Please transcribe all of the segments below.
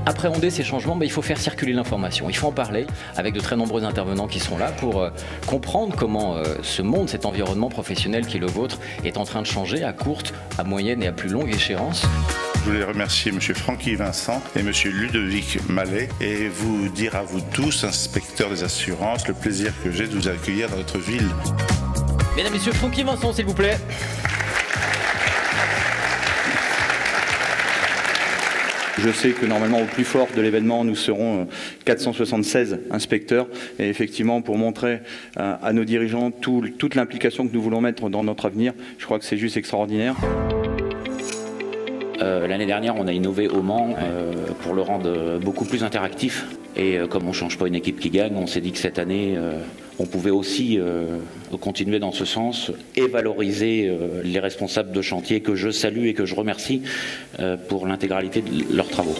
appréhender ces changements, il faut faire circuler l'information. Il faut en parler avec de très nombreux intervenants qui sont là pour comprendre comment ce monde, cet environnement professionnel qui est le vôtre, est en train de changer à courte, à moyenne et à plus longue échéance. Je voulais remercier M. Francky Vincent et M. Ludovic Mallet et vous dire à vous tous, inspecteurs des assurances, le plaisir que j'ai de vous accueillir dans notre ville. Mesdames, Messieurs, Francky Vincent, s'il vous plaît. Je sais que normalement au plus fort de l'événement nous serons 476 inspecteurs et effectivement pour montrer à nos dirigeants toute l'implication que nous voulons mettre dans notre avenir, je crois que c'est juste extraordinaire. L'année dernière, on a innové au Mans pour le rendre beaucoup plus interactif. Et comme on ne change pas une équipe qui gagne, on s'est dit que cette année, on pouvait aussi continuer dans ce sens et valoriser les responsables de chantier que je salue et que je remercie pour l'intégralité de leurs travaux.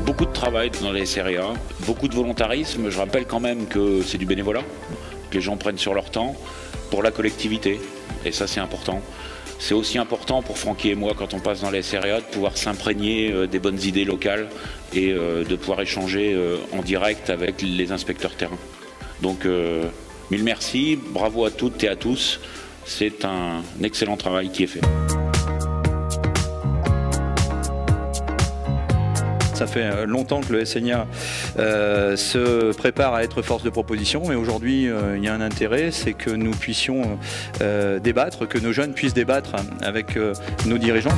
Beaucoup de travail dans les SRIA, beaucoup de volontarisme. Je rappelle quand même que c'est du bénévolat, que les gens prennent sur leur temps pour la collectivité. Et ça, c'est important. C'est aussi important pour Francky et moi, quand on passe dans les SRIA, de pouvoir s'imprégner des bonnes idées locales et de pouvoir échanger en direct avec les inspecteurs terrain. Donc, mille merci, bravo à toutes et à tous. C'est un excellent travail qui est fait. Ça fait longtemps que le SNIA se prépare à être force de proposition et aujourd'hui il y a un intérêt, c'est que nous puissions débattre, que nos jeunes puissent débattre avec nos dirigeants.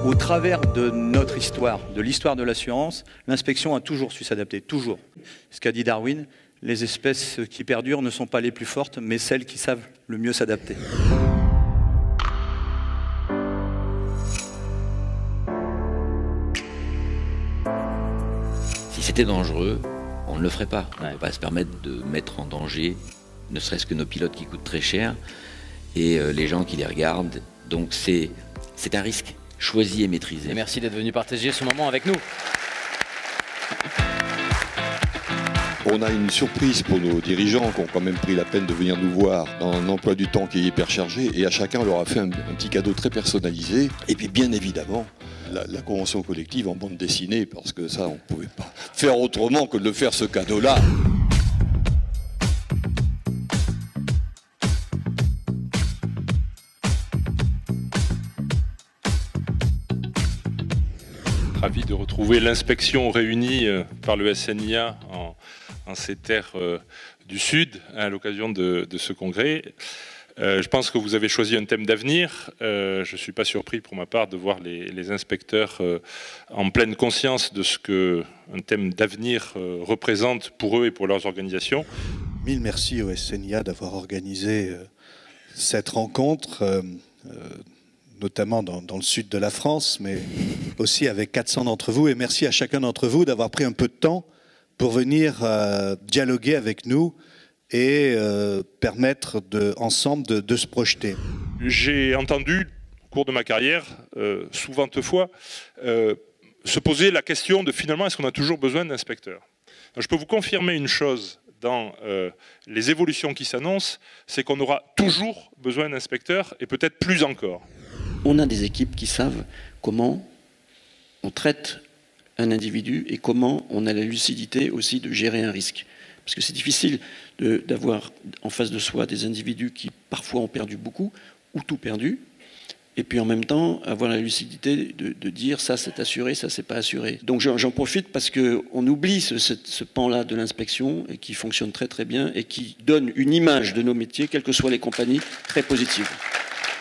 Au travers de notre histoire, de l'histoire de l'assurance, l'inspection a toujours su s'adapter, toujours. Ce qu'a dit Darwin, les espèces qui perdurent ne sont pas les plus fortes, mais celles qui savent le mieux s'adapter. Si c'était dangereux, on ne le ferait pas. On ne peut pas se permettre de mettre en danger, ne serait-ce que nos pilotes qui coûtent très cher, et les gens qui les regardent. Donc c'est un risque choisi et maîtrisé. Et merci d'être venu partager ce moment avec nous. On a une surprise pour nos dirigeants qui ont quand même pris la peine de venir nous voir dans un emploi du temps qui est hyper chargé et à chacun on leur a fait un petit cadeau très personnalisé. Et puis bien évidemment, la convention collective en bande dessinée parce que ça on ne pouvait pas faire autrement que de faire ce cadeau-là. Ravi de retrouver l'inspection réunie par le SNIA en ces terres du Sud à l'occasion de ce congrès. Je pense que vous avez choisi un thème d'avenir. Je ne suis pas surpris pour ma part de voir les inspecteurs en pleine conscience de ce qu'un thème d'avenir représente pour eux et pour leurs organisations. Mille merci au SNIA d'avoir organisé cette rencontre. Notamment dans le sud de la France, mais aussi avec 400 d'entre vous. Et merci à chacun d'entre vous d'avoir pris un peu de temps pour venir dialoguer avec nous et permettre ensemble de se projeter. J'ai entendu, au cours de ma carrière, souvent fois, se poser la question de finalement, est-ce qu'on a toujours besoin d'inspecteurs? Je peux vous confirmer une chose dans les évolutions qui s'annoncent, c'est qu'on aura toujours besoin d'inspecteurs et peut-être plus encore. On a des équipes qui savent comment on traite un individu et comment on a la lucidité aussi de gérer un risque. Parce que c'est difficile d'avoir en face de soi des individus qui parfois ont perdu beaucoup ou tout perdu, et puis en même temps avoir la lucidité de dire ça c'est assuré, ça c'est pas assuré. Donc j'en profite parce qu'on oublie ce pan-là de l'inspection et qui fonctionne très très bien et qui donne une image de nos métiers, quelles que soient les compagnies, très positive.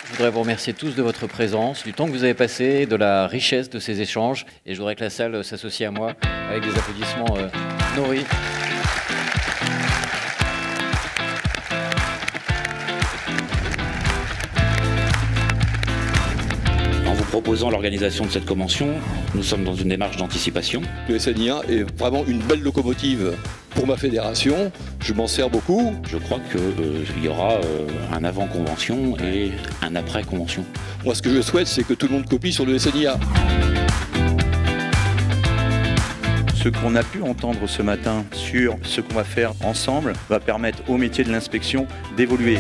Je voudrais vous remercier tous de votre présence, du temps que vous avez passé, de la richesse de ces échanges. Et je voudrais que la salle s'associe à moi avec des applaudissements nourris. En vous proposant l'organisation de cette convention, nous sommes dans une démarche d'anticipation. Le SNIA est vraiment une belle locomotive pour ma fédération, je m'en sers beaucoup. Je crois qu'il y aura un avant-convention et un après-convention. Moi, ce que je souhaite, c'est que tout le monde copie sur le SNIA. Ce qu'on a pu entendre ce matin sur ce qu'on va faire ensemble va permettre au métier de l'inspection d'évoluer.